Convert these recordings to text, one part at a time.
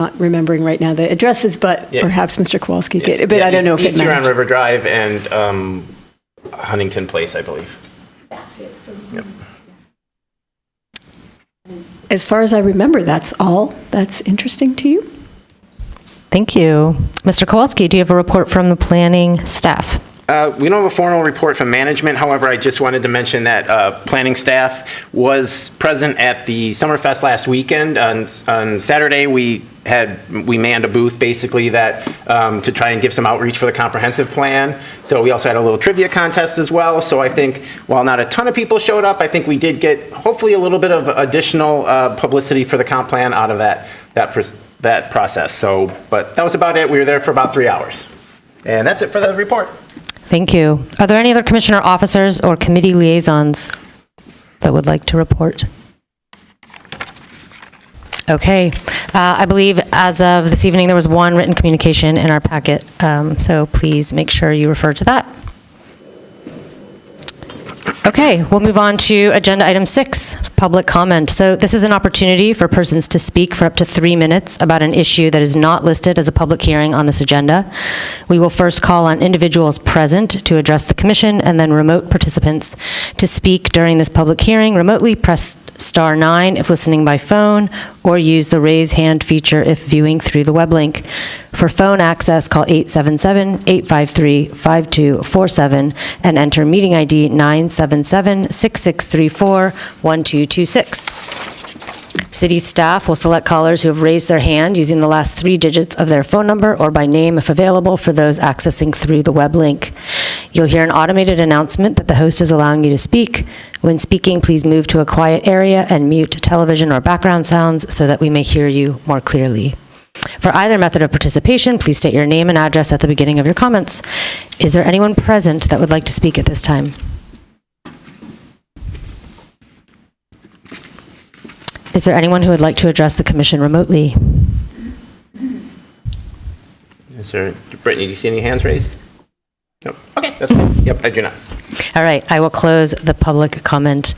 not remembering right now the addresses, but perhaps Mr. Kowalski could, but I don't know if it matters. East River Drive and Huntington Place, I believe. That's it. Yep. As far as I remember, that's all that's interesting to you. Thank you. Mr. Kowalski, do you have a report from the planning staff? We don't have a formal report from management. However, I just wanted to mention that planning staff was present at the Summerfest last weekend. On Saturday, we manned a booth basically that to try and give some outreach for the comprehensive plan. So we also had a little trivia contest as well. So I think while not a ton of people showed up, I think we did get hopefully a little bit of additional publicity for the comp plan out of that process. So, but that was about it. We were there for about 3 hours. And that's it for the report. Thank you. Are there any other commissioner officers or committee liaisons that would like to report? Okay. I believe as of this evening, there was one written communication in our packet, so please make sure you refer to that. Okay, we'll move on to agenda item 6, public comment. So this is an opportunity for persons to speak for up to 3 minutes about an issue that is not listed as a public hearing on this agenda. We will first call on individuals present to address the commission and then remote participants to speak during this public hearing. Remotely, press star 9 if listening by phone, or use the raise hand feature if viewing through the web link. For phone access, call 877-853-5247 and enter meeting ID 977-6634-1226. City staff will select callers who have raised their hand using the last 3 digits of their phone number or by name if available for those accessing through the web link. You'll hear an automated announcement that the host is allowing you to speak. When speaking, please move to a quiet area and mute television or background sounds so that we may hear you more clearly. For either method of participation, please state your name and address at the beginning of your comments. Is there anyone present that would like to speak at this time? Is there anyone who would like to address the commission remotely? Is there, Brittany, do you see any hands raised? Nope. Okay, that's fine. Yep, I do not. All right, I will close the public comment.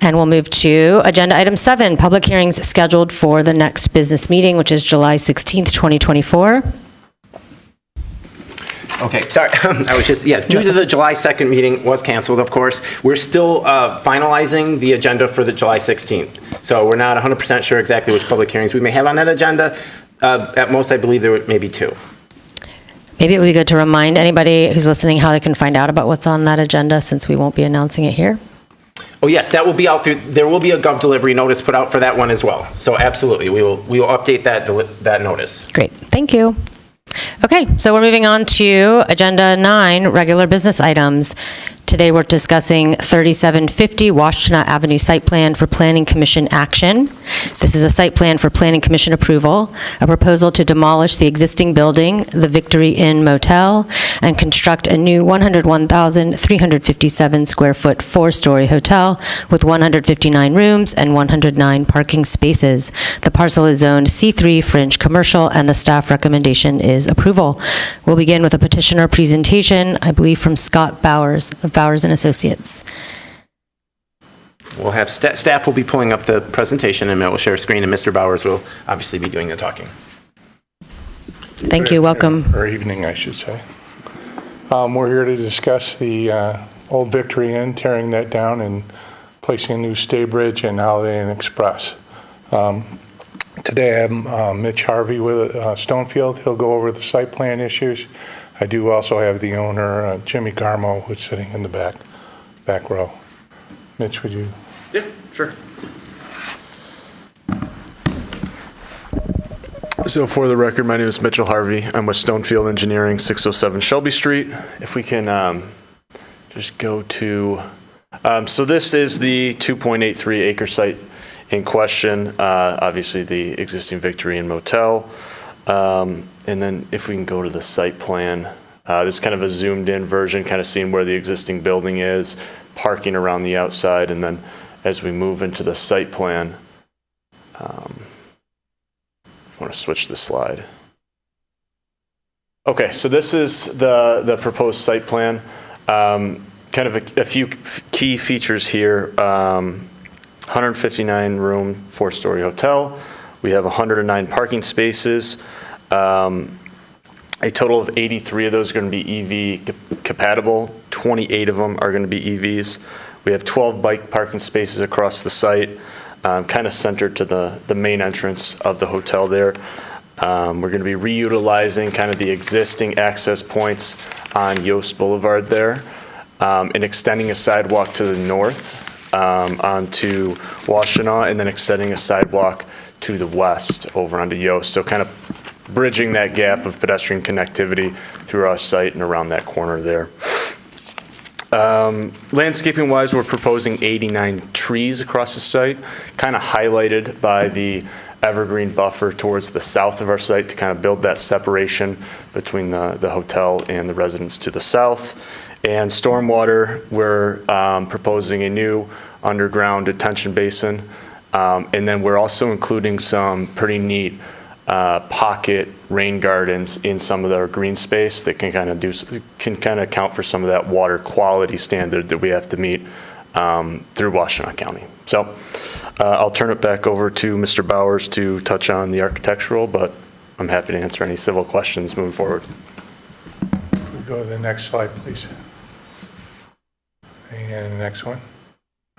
And we'll move to agenda item 7, public hearings scheduled for the next business meeting, which is July 16th, 2024. Okay, sorry. I was just, due to the July 2nd meeting was canceled, of course. We're still finalizing the agenda for the July 16th. So we're not 100% sure exactly which public hearings we may have on that agenda. At most, I believe there may be 2. Maybe it would be good to remind anybody who's listening how they can find out about what's on that agenda, since we won't be announcing it here. Oh yes, that will be out through, there will be a Gov delivery notice put out for that one as well. So absolutely, we will update that notice. Great, thank you. Okay, so we're moving on to agenda 9, regular business items. Today we're discussing 3750 Washtenaw Avenue site plan for Planning Commission action. This is a site plan for Planning Commission approval, a proposal to demolish the existing building, the Victory Inn Motel, and construct a new 101,357 square foot 4-story hotel with 159 rooms and 109 parking spaces. The parcel is zoned C3 Fringe Commercial, and the staff recommendation is approval. We'll begin with a petitioner presentation, I believe from Scott Bowers of Bowers and Associates. We'll have staff will be pulling up the presentation, and we'll share a screen, and Mr. Bowers will obviously be doing the talking. Thank you. Welcome. Or evening, I should say. We're here to discuss the old Victory Inn, tearing that down and placing a new stay bridge and Holiday Inn Express. Today I have Mitch Harvey with Stonefield. He'll go over the site plan issues. I do also have the owner, Jimmy Garmo, who's sitting in the back row. Mitch, would you? Yeah, sure. So for the record, my name is Mitchell Harvey. I'm with Stonefield Engineering, 607 Shelby Street. If we can just go to, so this is the 2.83 acre site in question, obviously the existing Victory Inn Motel. And then if we can go to the site plan, this is kind of a zoomed in version, kind of seeing where the existing building is, parking around the outside, and then as we move into the site plan, I want to switch the slide. Okay, so this is the proposed site plan. Kind of a few key features here. 159 room, 4-story hotel We have 109 parking spaces. A total of 83 of those are going to be EV compatible. 28 of them are going to be EVs. We have 12 bike parking spaces across the site, kind of centered to the main entrance of the hotel there. We're going to be reutilizing kind of the existing access points on Yost Boulevard there, and extending a sidewalk to the north onto Washtenaw, and then extending a sidewalk to the west over onto Yost. So kind of bridging that gap of pedestrian connectivity through our site and around that corner there. Landscaping-wise, we're proposing 89 trees across the site, kind of highlighted by the evergreen buffer towards the south of our site to kind of build that separation between the hotel and the residents to the south. And stormwater, we're proposing a new underground detention basin. And then we're also including some pretty neat pocket rain gardens in some of our green space that can kind of account for some of that water quality standard that we have to meet through Washtenaw County. So I'll turn it back over to Mr. Bowers to touch on the architectural, but I'm happy to answer any civil questions moving forward. We go to the next slide, please. And the next one.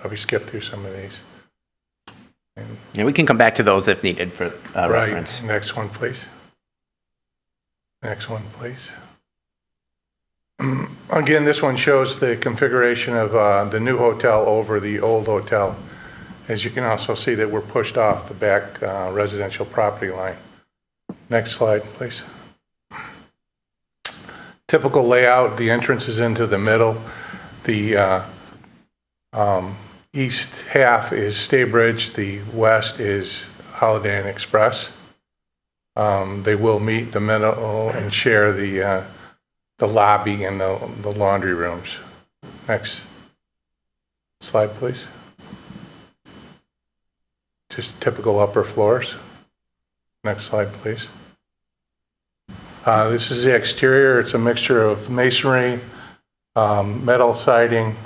We skip through some of these. Yeah, we can come back to those if needed for Right. reference. Next one, please. Next one, please. Again, this one shows the configuration of the new hotel over the old hotel. As you can also see that we're pushed off the back residential property line. Next slide, please. Typical layout, the entrance is into the middle. The east half is Staybridge, the west is Holiday Inn Express. They will meet the middle and share the lobby and the laundry rooms. Next slide, please. Just typical upper floors. Next slide, please. This is the exterior. It's a mixture of masonry, metal siding,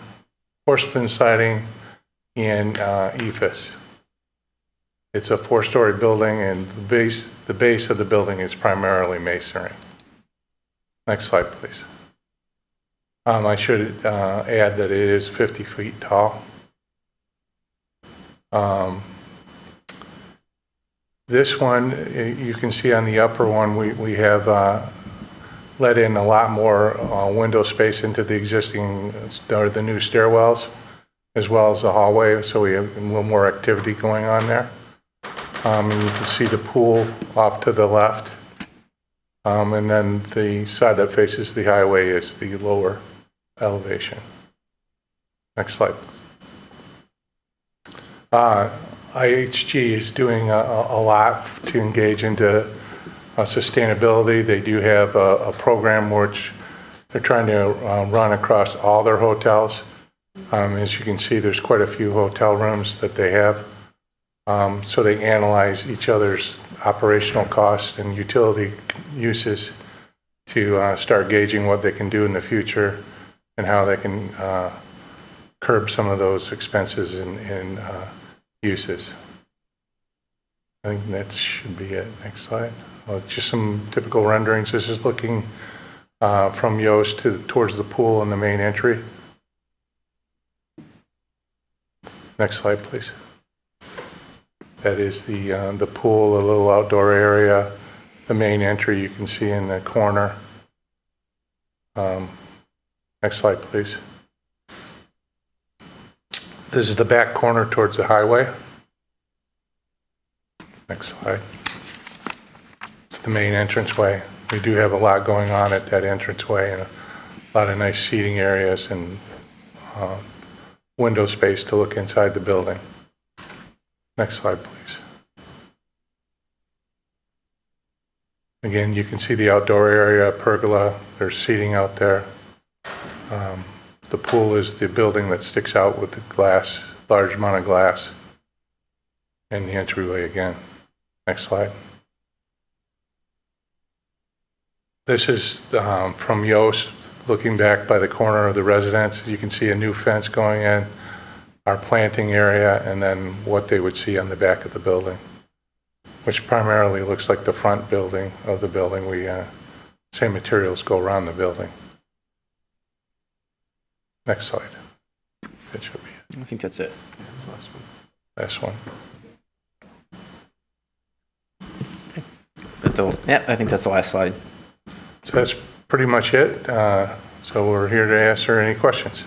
porcelain siding, and EIFS. It's a 4-story building, and the base of the building is primarily masonry. Next slide, please. I should add that it is 50 feet tall. This one, you can see on the upper one, we have let in a lot more window space into the existing, or the new stairwells, as well as the hallway, so we have a little more activity going on there. And you can see the pool off to the left. And then the side that faces the highway is the lower elevation. Next slide. IHG is doing a lot to engage into sustainability. They do have a program which they're trying to run across all their hotels. As you can see, there's quite a few hotel rooms that they have. So they analyze each other's operational costs and utility uses to start gauging what they can do in the future and how they can curb some of those expenses and uses. I think that should be it. Next slide. Just some typical renderings. This is looking from Yost towards the pool and the main entry. Next slide, please. That is the pool, a little outdoor area, the main entry you can see in the corner. Next slide, please. This is the back corner towards the highway. Next slide. It's the main entranceway. We do have a lot going on at that entranceway and a lot of nice seating areas and window space to look inside the building. Next slide, please. Again, you can see the outdoor area, pergola. There's seating out there. The pool is the building that sticks out with the glass, large amount of glass, and the entryway again. Next slide. This is from Yost, looking back by the corner of the residence. You can see a new fence going in, our planting area, and then what they would see on the back of the building. which primarily looks like the front building of the building. Same materials go around the building. Next slide. That should be it. I think that's it. Last one. Yeah, I think that's the last slide. So that's pretty much it. So we're here to answer any questions.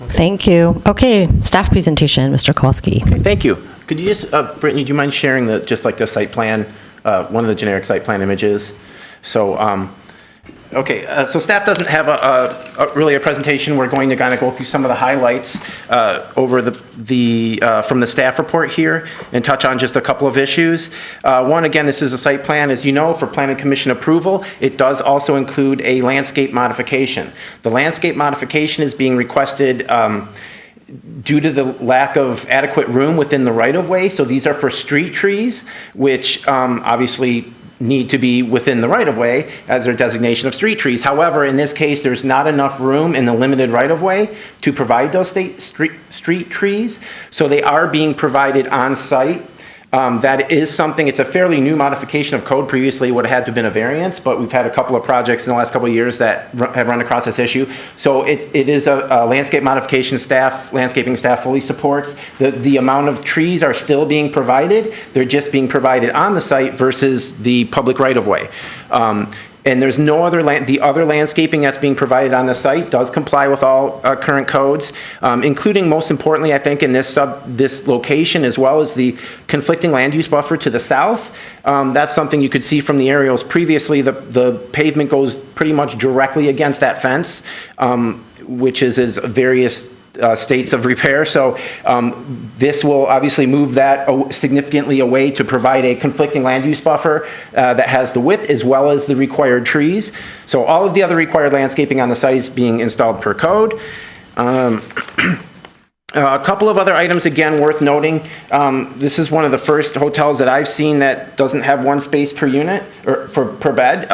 Thank you. Okay, staff presentation, Mr. Kowalski. Okay, thank you. Could you just, Brittany, do you mind sharing the site plan, one of the generic site plan images? So, so staff doesn't have really a presentation. We're going to kind of go through some of the highlights over from the staff report here and touch on just a couple of issues. One, again, this is a site plan, as you know, for planning commission approval. It does also include a landscape modification. The landscape modification is being requested due to the lack of adequate room within the right-of-way. So these are for street trees, which obviously need to be within the right-of-way as their designation of street trees. However, in this case, there's not enough room in the limited right-of-way to provide those street trees, so they are being provided on site. That is something, it's a fairly new modification of code. Previously, it would have had to have been a variance, but we've had a couple of projects in the last couple of years that have run across this issue. So it is a landscape modification landscaping staff fully supports. The amount of trees are still being provided. They're just being provided on the site versus the public right-of-way. And there's no other the other landscaping that's being provided on the site does comply with all current codes, including, most importantly, I think, in this location, as well as the conflicting land use buffer to the south. That's something you could see from the aerials previously. The pavement goes pretty much directly against that fence, which is various states of repair. So this will obviously move that significantly away to provide a conflicting land use buffer that has the width as well as the required trees. So all of the other required landscaping on the site is being installed per code. A couple of other items, again, worth noting. This is one of the first hotels that I've seen that doesn't have one space per unit or per bed.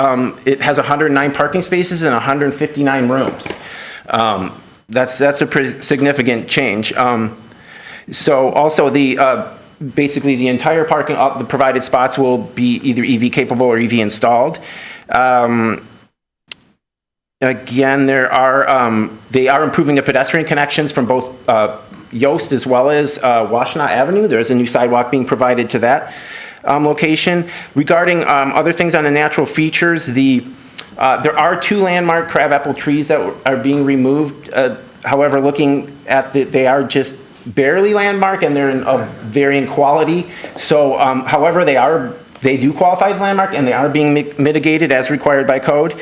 It has 109 parking spaces and 159 rooms. That's a pretty significant change. So also basically the entire parking, the provided spots will be either EV capable or EV installed. Again, they are improving the pedestrian connections from both Yost as well as Washtenaw Avenue. There's a new sidewalk being provided to that location. Regarding other things on the natural features, there are 2 landmark crabapple trees that are being removed. However, looking at they are just barely landmark and they're of varying quality. So, however, they do qualify as landmark and they are being mitigated as required by code.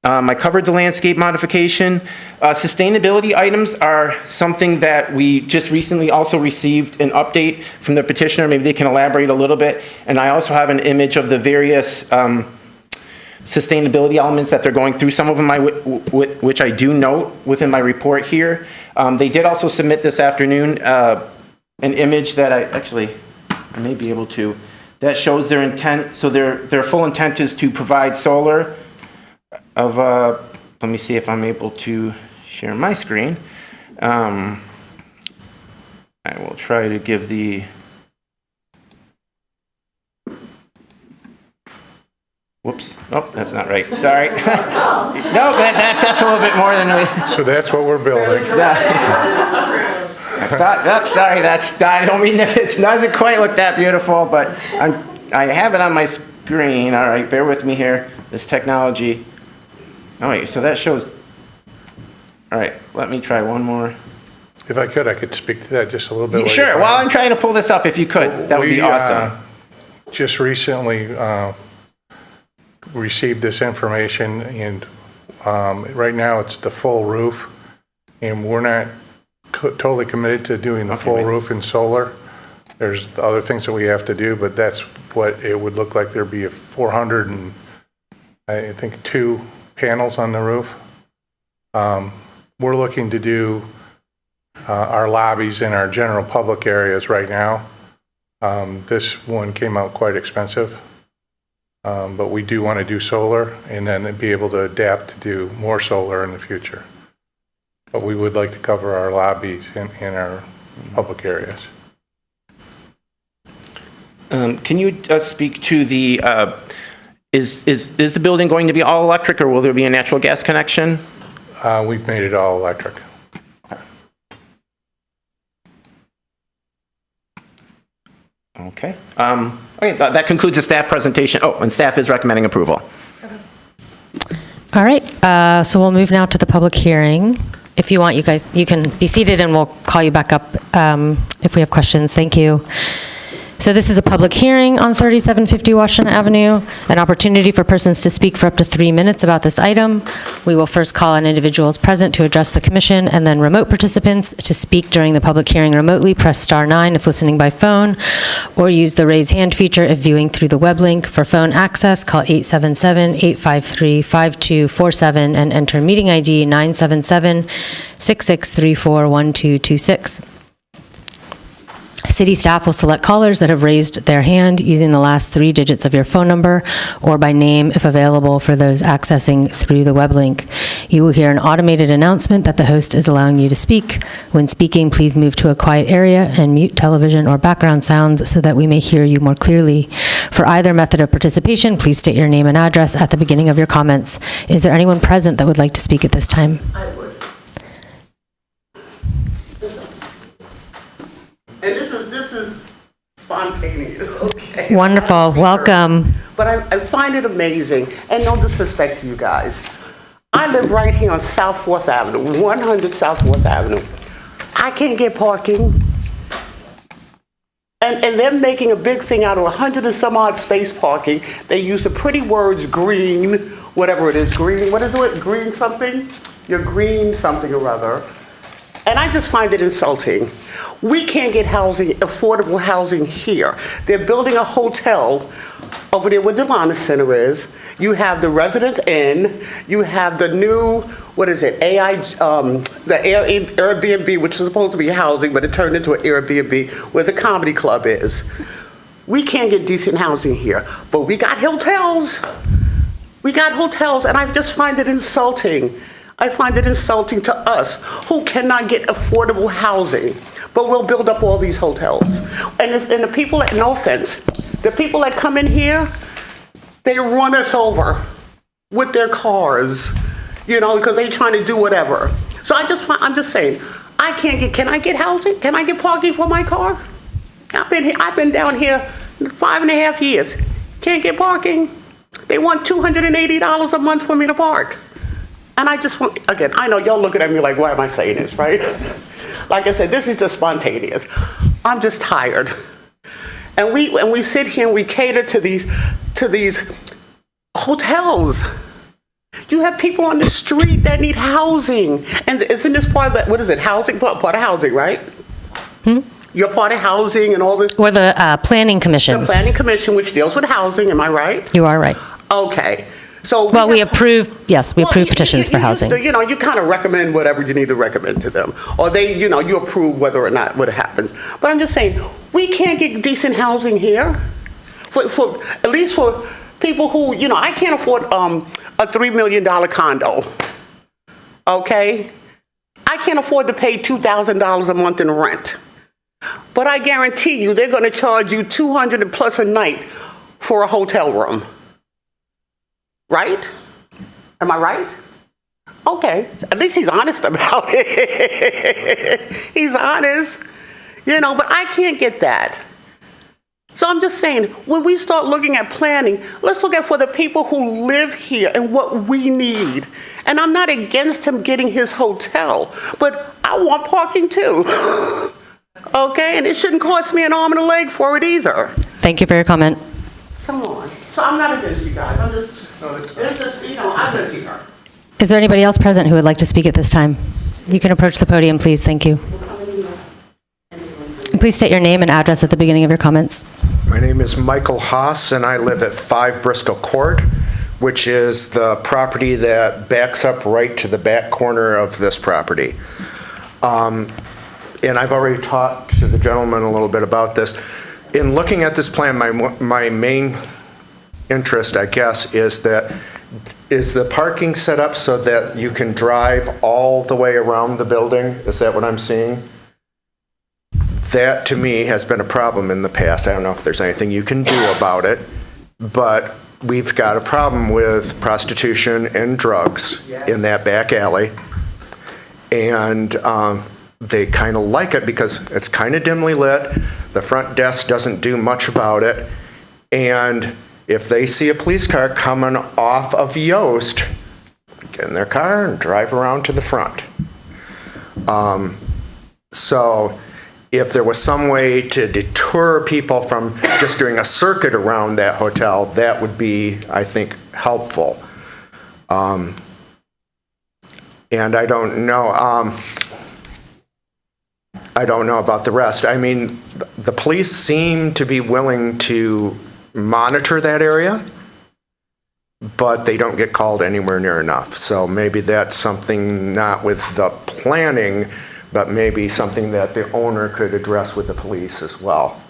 I covered the landscape modification. Sustainability items are something that we just recently also received an update from the petitioner. Maybe they can elaborate a little bit. And I also have an image of the various sustainability elements that they're going through, some of them which I do note within my report here. They did also submit this afternoon an image that I may be able to, that shows their intent. So their full intent is to provide solar of, let me see if I'm able to share my screen. I will try to give the, whoops, oh, that's not right, sorry. No, that's a little bit more than we. So that's what we're building. I thought, oh, sorry, I don't mean that, it doesn't quite look that beautiful, but I have it on my screen. All right, bear with me here, this technology. All right, so that shows, all right, let me try one more. If I could speak to that just a little bit later. Sure, while I'm trying to pull this up, if you could, that would be awesome. Just recently received this information, and right now it's the full roof, and we're not totally committed to doing the full roof in solar. There's other things that we have to do, but that's what it would look like. There'd be 400 and I think 2 panels on the roof. We're looking to do our lobbies in our general public areas right now. This one came out quite expensive, but we do want to do solar and then be able to adapt to do more solar in the future. But we would like to cover our lobbies in our public areas. Can you speak to the, is the building going to be all electric, or will there be a natural gas connection? We've made it all electric. Okay. Okay, that concludes the staff presentation. Oh, and staff is recommending approval. All right, so we'll move now to the public hearing. If you want, you guys, you can be seated and we'll call you back up if we have questions. Thank you. So this is a public hearing on 3750 Washington Avenue, an opportunity for persons to speak for up to 3 minutes about this item. We will first call on individuals present to address the commission, and then remote participants to speak during the public hearing remotely. Press star 9 if listening by phone, or use the raise hand feature if viewing through the web link. For phone access, call 877-853-5247 and enter meeting ID 977-6634-1226. City staff will select callers that have raised their hand using the last 3 digits of your phone number or by name if available for those accessing through the web link. You will hear an automated announcement that the host is allowing you to speak. When speaking, please move to a quiet area and mute television or background sounds so that we may hear you more clearly. For either method of participation, please state your name and address at the beginning of your comments. Is there anyone present that would like to speak at this time? I would. And this is spontaneous, okay? Wonderful. Welcome. But I find it amazing, and no disrespect to you guys. I live right here on South 4th Avenue, 100 South 4th Avenue. I can't get parking. And they're making a big thing out of 100 and some odd space parking. They use the pretty words green, whatever it is, green, what is it, green something? You're green something or other. And I just find it insulting. We can't get housing, affordable housing here. They're building a hotel over there where the Delana Center is. You have the Residence Inn. You have the new, what is it, Airbnb, which is supposed to be housing, but it turned into an Airbnb, where the comedy club is. We can't get decent housing here, but we got hotels. We got hotels, and I just find it insulting. I find it insulting to us who cannot get affordable housing, but we'll build up all these hotels. And the people that, no offense, the people that come in here, they run us over with their cars, you know, because they're trying to do whatever. So I'm just saying, can I get housing? Can I get parking for my car? I've been down here 5.5 years. Can't get parking. They want $280 a month for me to park. And I just want, again, I know y'all looking at me like, why am I saying this, right? Like I said, this is just spontaneous. I'm just tired. And we sit here and we cater to these hotels. You have people on the street that need housing. And isn't this part of that, what is it, housing? Part of housing, right? You're part of housing and all this. Or the Planning Commission. The Planning Commission, which deals with housing, am I right? You are right. Okay. So Well, we approve petitions for housing. You know, you kind of recommend whatever you need to recommend to them. Or they, you know, you approve whether or not what happens. But I'm just saying, we can't get decent housing here. For at least for people who, you know, I can't afford a $3 million condo. Okay? I can't afford to pay $2,000 a month in rent. But I guarantee you they're going to charge you $200 plus a night for a hotel room. Right? Am I right? Okay. At least he's honest about it. He's honest. You know, but I can't get that. So I'm just saying, when we start looking at planning, let's look at for the people who live here and what we need. And I'm not against him getting his hotel, but I want parking too. Okay? And it shouldn't cost me an arm and a leg for it either. Thank you for your comment. Come on. So I'm not against you guys. It's just, you know, I live here. Is there anybody else present who would like to speak at this time? You can approach the podium, please. Thank you. And please state your name and address at the beginning of your comments. My name is Michael Haas, and I live at 5 Bristol Court, which is the property that backs up right to the back corner of this property. And I've already talked to the gentleman a little bit about this. In looking at this plan, my main interest, I guess, is the parking set up so that you can drive all the way around the building? Is that what I'm seeing? that to me has been a problem in the past. I don't know if there's anything you can do about it, but we've got a problem with prostitution and drugs in that back alley. And they kind of like it because it's kind of dimly lit. The front desk doesn't do much about it. And if they see a police car coming off of Yost, get in their car and drive around to the front. So if there was some way to deter people from just doing a circuit around that hotel, that would be, I think, helpful. And I don't know about the rest. I mean, the police seem to be willing to monitor that area, but they don't get called anywhere near enough. So maybe that's something not with the planning, but maybe something that the owner could address with the police as well.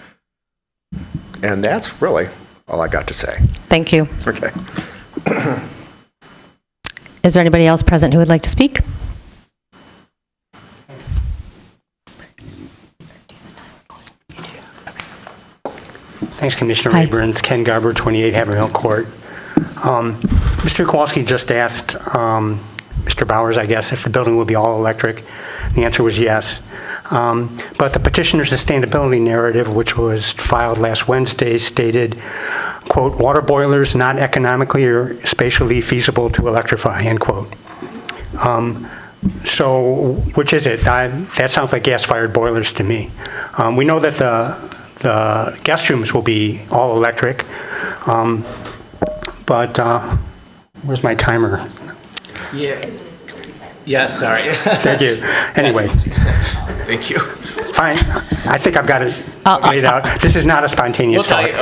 And that's really all I got to say. Thank you. Okay. Is there anybody else present who would like to speak? Thanks, Commissioner Hi. Rayburn. It's Ken Garber, 28 Haverhill Court. Mr. Kowalski just asked Mr. Bowers, I guess, if the building would be all electric. The answer was yes. But the petitioner's sustainability narrative, which was filed last Wednesday, stated, quote, "water boilers not economically or spatially feasible to electrify," end quote. So which is it? That sounds like gas-fired boilers to me. We know that the guest rooms will be all electric, but where's my timer? Yeah. Yes, sorry. Thank you. Anyway, Thank you. fine. I think I've got it laid out. This is not a spontaneous We'll thought. tell you,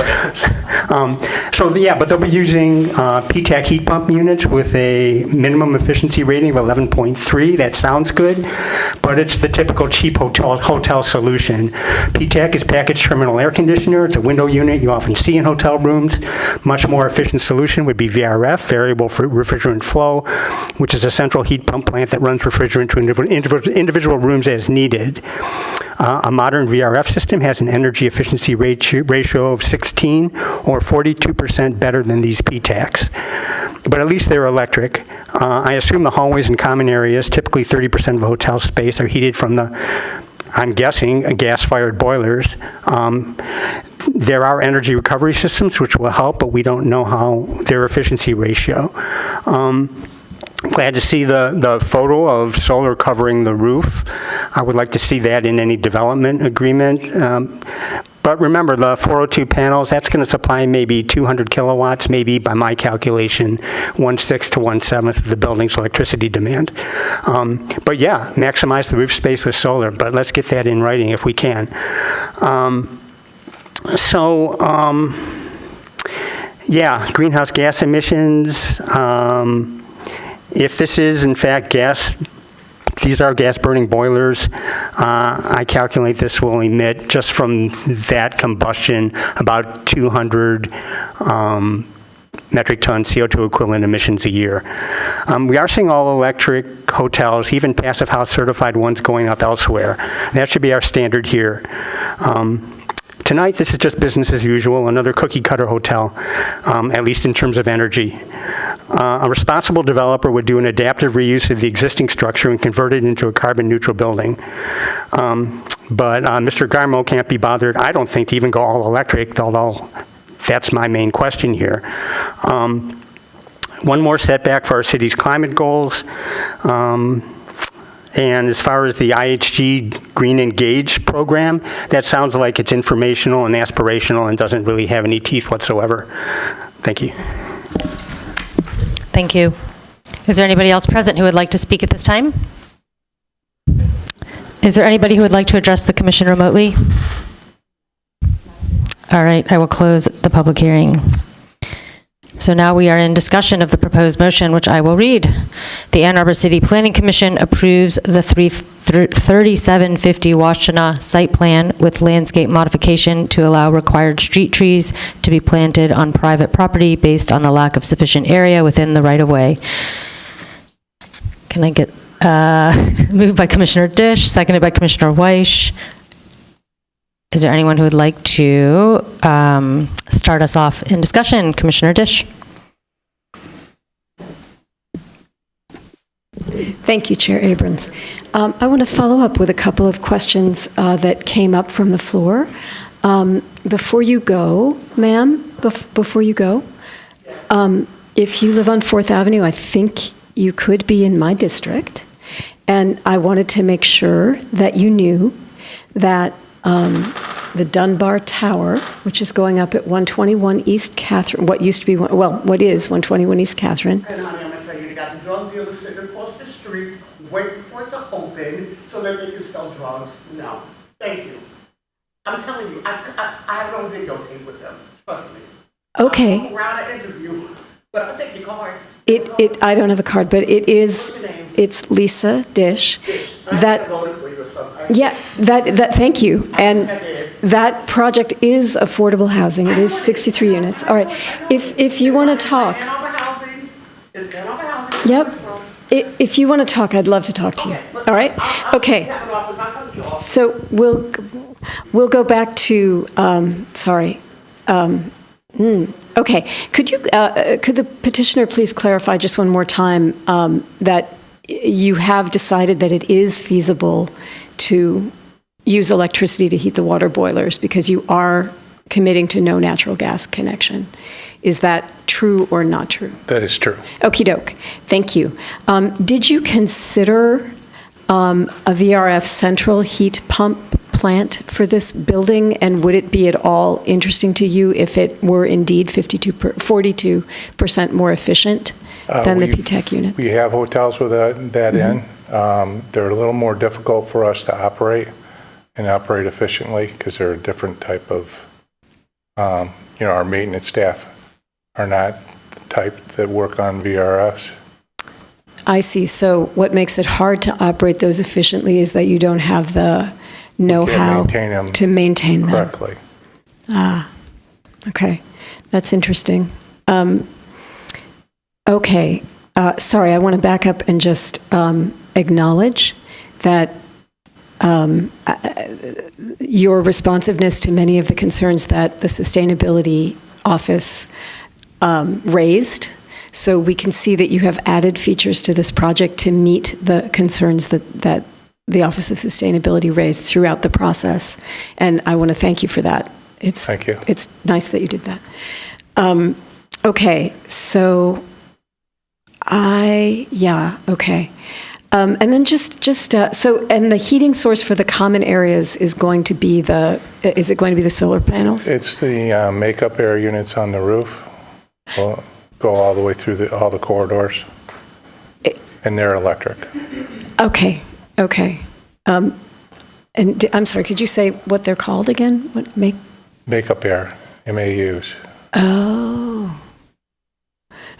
okay. So yeah, but they'll be using PTAC heat pump units with a minimum efficiency rating of 11.3. That sounds good, but it's the typical cheap hotel solution. PTAC is packaged terminal air conditioner. It's a window unit you often see in hotel rooms. Much more efficient solution would be VRF, variable refrigerant flow, which is a central heat pump plant that runs refrigerant to individual rooms as needed. A modern VRF system has an energy efficiency ratio of 16, or 42% better than these PTACs. But at least they're electric. I assume the hallways and common areas, typically 30% of hotel space, are heated from the, I'm guessing, gas-fired boilers. There are energy recovery systems which will help, but we don't know how their efficiency ratio. Glad to see the photo of solar covering the roof. I would like to see that in any development agreement. But remember, the 402 panels, that's going to supply maybe 200 kilowatts, maybe by my calculation, 1/6 to 1/7 of the building's electricity demand. But yeah, maximize the roof space with solar, but let's get that in writing if we can. Yeah, greenhouse gas emissions. If this is, in fact, gas, these are gas-burning boilers, I calculate this will emit, just from that combustion, about 200 metric ton CO2 equivalent emissions a year. We are seeing all-electric hotels, even passive house certified ones, going up elsewhere. That should be our standard here. Tonight, this is just business as usual, another cookie-cutter hotel, at least in terms of energy. A responsible developer would do an adaptive reuse of the existing structure and convert it into a carbon-neutral building. But Mr. Garmo can't be bothered, I don't think, to even go all-electric, although that's my main question here. One more setback for our city's climate goals. And as far as the IHG Green Engage program, that sounds like it's informational and aspirational and doesn't really have any teeth whatsoever. Thank you. Thank you. Is there anybody else present who would like to speak at this time? Is there anybody who would like to address the commission remotely? All right, I will close the public hearing. So now we are in discussion of the proposed motion, which I will read. The Ann Arbor City Planning Commission approves the 3750 Washtenaw site plan with landscape modification to allow required street trees to be planted on private property based on the lack of sufficient area within the right-of-way. Can I get moved by Commissioner Dish, seconded by Commissioner Weish? Is there anyone who would like to start us off in discussion? Commissioner Dish? Thank you, Chair Abrams. I want to follow up with a couple of questions that came up from the floor. Before you go, ma'am, before you go, if you live on 4th Avenue, I think you could be in my district. And I wanted to make sure that you knew that the Dunbar Tower, which is going up at 121 East Catherine, what is 121 East Catherine. And honey, I'm gonna tell you, they got the drug dealers sitting across the street, waiting for it to open so that they can sell drugs. No, thank you. I'm telling you, I have no videotape with them, trust me. Okay. I'll go around an interview, but I'll take your card. I don't have a card, but it's Lisa Dish. I voted for you or something. Yeah, thank you. And that project is affordable housing. It is 63 units. All right. If you want to talk. Hanover Housing, it's Hanover Housing. Yep. If you want to talk, I'd love to talk to you. All right? Okay. So we'll go back to, okay. Could the petitioner please clarify just one more time that you have decided that it is feasible to use electricity to heat the water boilers because you are committing to no natural gas connection. Is that true or not true? That is true. Okie doke. Thank you. Did you consider a VRF central heat pump plant for this building? And would it be at all interesting to you if it were indeed 42% more efficient than the PTEC units? We have hotels with that in. They're a little more difficult for us to operate and operate efficiently because they're a different type of, our maintenance staff are not the type that work on VRFs. I see. So what makes it hard to operate those efficiently is that you don't have the know-how to maintain them correctly. Okay. That's interesting. Okay. Sorry, I want to back up and just acknowledge that your responsiveness to many of the concerns that the Sustainability Office raised. So we can see that you have added features to this project to meet the concerns that the Office of Sustainability raised throughout the process. And I want to thank you for that. Thank you. It's nice that you did that. Okay, so okay. And then and the heating source for the common areas is going to be is it going to be the solar panels? It's the makeup air units on the roof. We'll go all the way through all the corridors. And they're electric. Okay. And I'm sorry, could you say what they're called again? Makeup air, MAUs. Oh.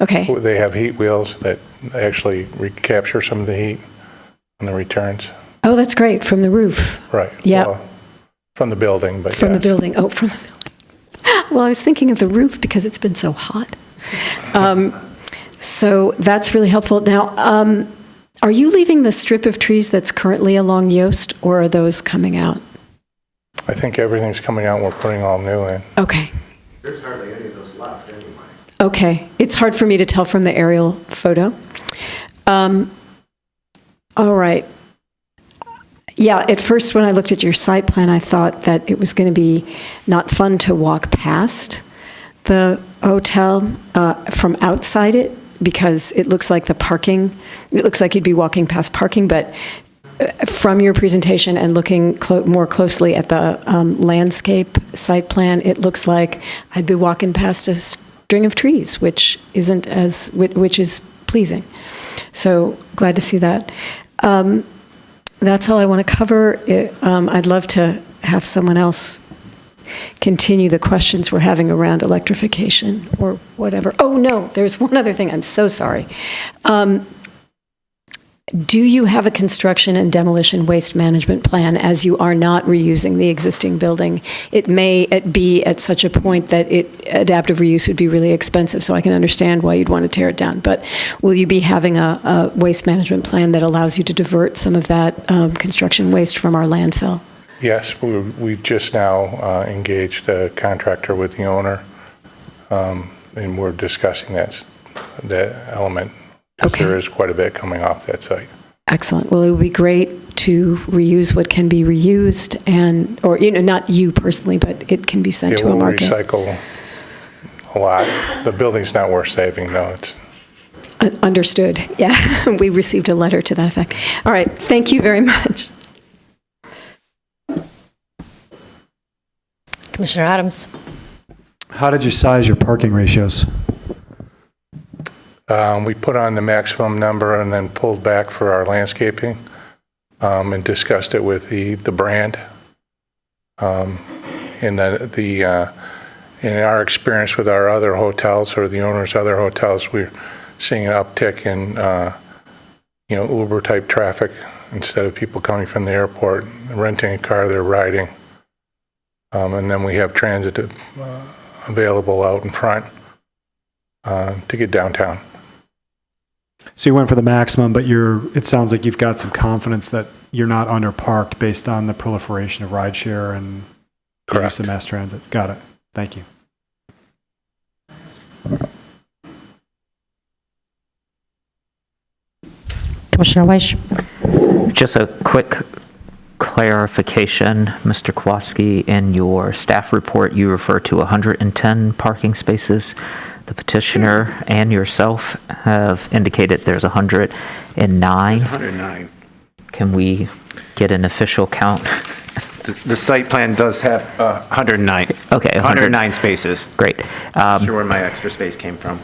Okay. They have heat wheels that actually recapture some of the heat on the returns. Oh, that's great, from the roof. Right. Yeah. Well, from the building, but From yes. the building. Oh, from the building. Well, I was thinking of the roof because it's been so hot. So that's really helpful. Now, are you leaving the strip of trees that's currently along Yost, or are those coming out? I think everything's coming out and we're putting all new in. Okay. There's hardly any of those left anyway. Okay. It's hard for me to tell from the aerial photo. All right. Yeah, at first when I looked at your site plan, I thought that it was going to be not fun to walk past the hotel from outside it, because it looks like it looks like you'd be walking past parking, but from your presentation and looking more closely at the landscape site plan, it looks like I'd be walking past a string of trees, which is pleasing. So glad to see that. That's all I want to cover. I'd love to have someone else continue the questions we're having around electrification or whatever. Oh, no, there's one other thing. I'm so sorry. Do you have a construction and demolition waste management plan, as you are not reusing the existing building? It may be at such a point that adaptive reuse would be really expensive, so I can understand why you'd want to tear it down. But will you be having a waste management plan that allows you to divert some of that construction waste from our landfill? Yes, we've just now engaged a contractor with the owner, and we're discussing that element, because Okay. there is quite a bit coming off that site. Excellent. Well, it would be great to reuse what can be reused or, not you personally, but it can be sent It to a will market. recycle a lot. The building's not worth saving, though. It's Understood. Yeah, we received a letter to that effect. All right. Thank you very much. Commissioner Adams? How did you size your parking ratios? We put on the maximum number and then pulled back for our landscaping, and discussed it with the brand. In our experience with our other hotels, or the owner's other hotels, we're seeing an uptick in Uber-type traffic. Instead of people coming from the airport, renting a car, they're riding. And then we have transit available out in front to get downtown. So you went for the maximum, but it sounds like you've got some confidence that you're not underparked based on the proliferation of rideshare and the use of mass transit. Got it. Thank you. Commissioner Weiss? Just a quick clarification, Mr. Kowalski, in your staff report, you refer to 110 parking spaces. The petitioner and yourself have indicated there's 109. 109. Can we get an official count? The site plan does have 109. Okay, 109 spaces. Great. Not sure where my extra space came from.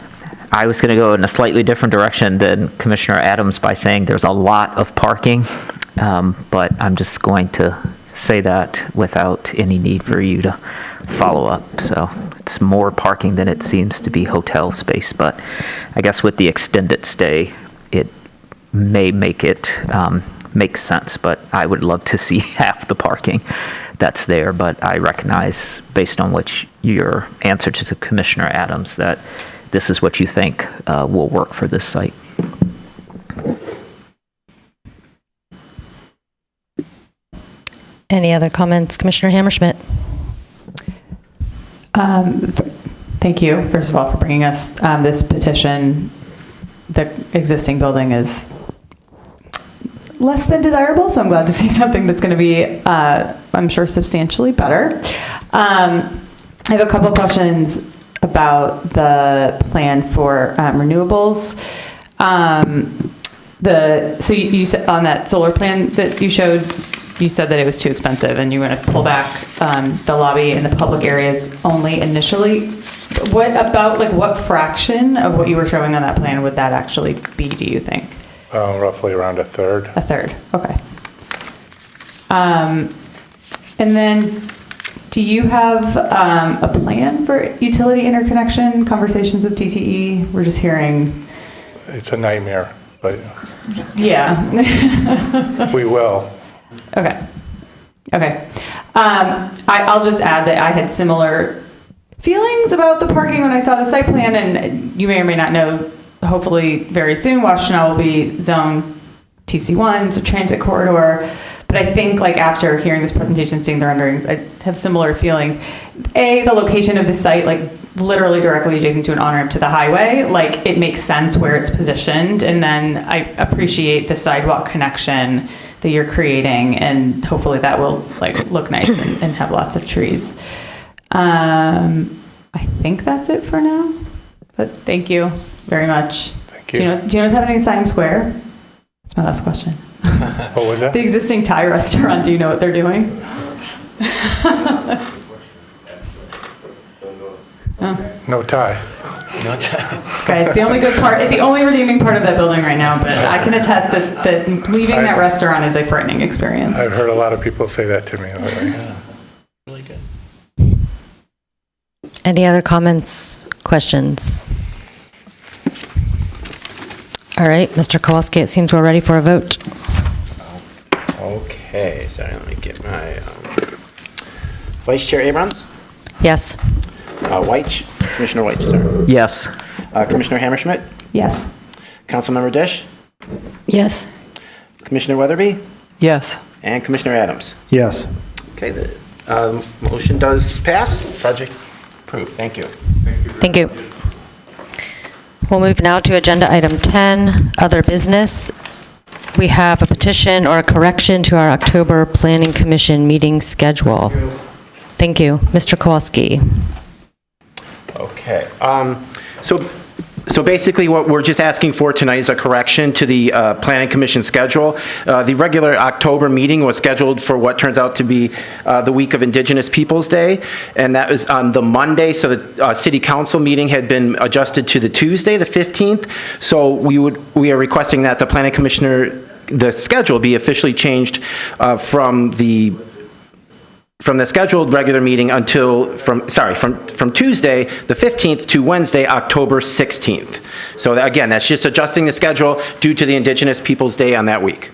I was going to go in a slightly different direction than Commissioner Adams by saying there's a lot of parking, but I'm just going to say that without any need for you to follow up. So it's more parking than it seems to be hotel space, but I guess with the extended stay, it may make it make sense, but I would love to see half the parking that's there, but I recognize, based on what your answer to Commissioner Adams, that this is what you think will work for this site. Any other comments? Commissioner Hammerschmidt? Thank you, first of all, for bringing us this petition. The existing building is less than desirable, so I'm glad to see something that's going to be, I'm sure, substantially better. I have a couple questions about the plan for renewables. So you said on that solar plan that you showed, you said that it was too expensive and you were going to pull back the lobby and the public areas only initially. What about, what fraction of what you were showing on that plan would that actually be, do you think? Roughly around a third. A third, okay. And then, do you have a plan for utility interconnection, conversations with DTE? We're just hearing. It's a nightmare, but Yeah. we will. Okay. I'll just add that I had similar feelings about the parking when I saw the site plan, and you may or may not know, hopefully very soon, Washtenaw will be zone TC1, so transit corridor. But I think after hearing this presentation, seeing the renderings, I have similar feelings. The location of the site, literally directly adjacent to an on-ramp to the highway, it makes sense where it's positioned. And then I appreciate the sidewalk connection that you're creating, and hopefully that will look nice and have lots of trees. I think that's it for now, but thank you very much. Thank you. Do you know what's happening in Times Square? That's my last question. What was that? The existing Thai restaurant, do you know what they're doing? No tie. Okay, it's the only good part. It's the only redeeming part of that building right now, but I can attest that leaving that restaurant is a frightening experience. I've heard a lot of people say that to me lately. Really good. Any other comments, questions? All right, Mr. Kowalski, it seems we're ready for a vote. Okay, sorry, let me get my Vice Chair Abrams, Yes. Commissioner White, sorry. Yes. Commissioner Hammerschmidt, Yes. Councilmember Dish, Yes. Commissioner Weatherby, Yes. and Commissioner Adams. Yes. Okay, the motion does pass. Project approved. Thank you. Thank you. We'll move now to Agenda Item 10, Other Business. We have a petition or a correction to our October Planning Commission meeting schedule. Thank you. Mr. Kowalski. Okay. So basically, what we're just asking for tonight is a correction to the Planning Commission schedule. The regular October meeting was scheduled for what turns out to be the week of Indigenous Peoples' Day, and that was on the Monday, so the City Council meeting had been adjusted to the Tuesday, the 15th. So we are requesting that the Planning Commissioner, the schedule be officially changed from the scheduled regular meeting from Tuesday, the 15th, to Wednesday, October 16th. So again, that's just adjusting the schedule due to the Indigenous Peoples' Day on that week.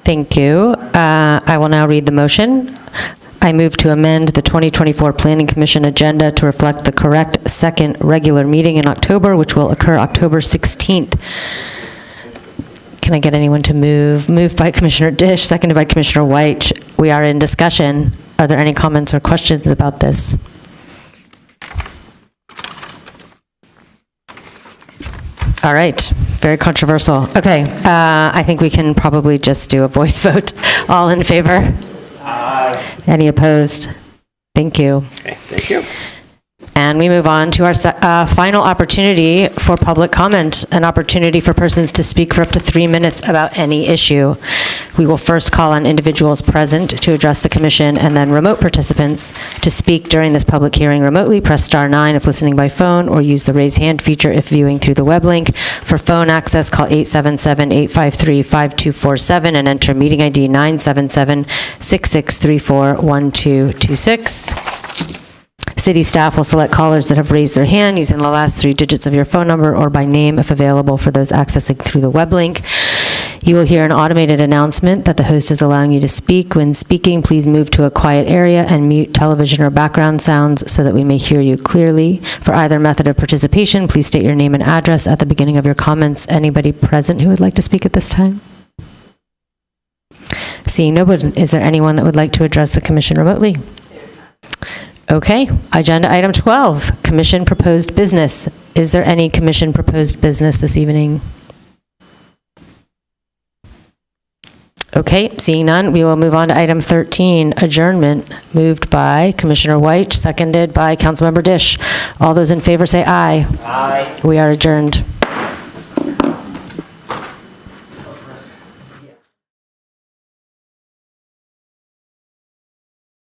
Thank you. I will now read the motion. I move to amend the 2024 Planning Commission agenda to reflect the correct second regular meeting in October, which will occur October 16th. Can I get anyone to move? Moved by Commissioner Dish, seconded by Commissioner White. We are in discussion. Are there any comments or questions about this? All right, very controversial. Okay, I think we can probably just do a voice vote. All in favor? Aye. Any opposed? Thank you. Okay, thank you. And we move on to our final opportunity for public comment, an opportunity for persons to speak for up to 3 minutes about any issue. We will first call on individuals present to address the commission, and then remote participants to speak during this public hearing remotely. Press star 9 if listening by phone, or use the raise hand feature if viewing through the web link. For phone access, call 877-853-5247 and enter meeting ID 977-6634-1226. City staff will select callers that have raised their hand using the last 3 digits of your phone number or by name if available for those accessing through the web link. You will hear an automated announcement that the host is allowing you to speak. When speaking, please move to a quiet area and mute television or background sounds so that we may hear you clearly. For either method of participation, please state your name and address at the beginning of your comments. Anybody present who would like to speak at this time? Seeing nobody, is there anyone that would like to address the commission remotely? Okay, agenda item 12, commission proposed business. Is there any commission proposed business this evening? Okay, seeing none, we will move on to item 13, adjournment, moved by Commissioner White, seconded by Councilmember Dish. All those in favor say aye. Aye. We are adjourned.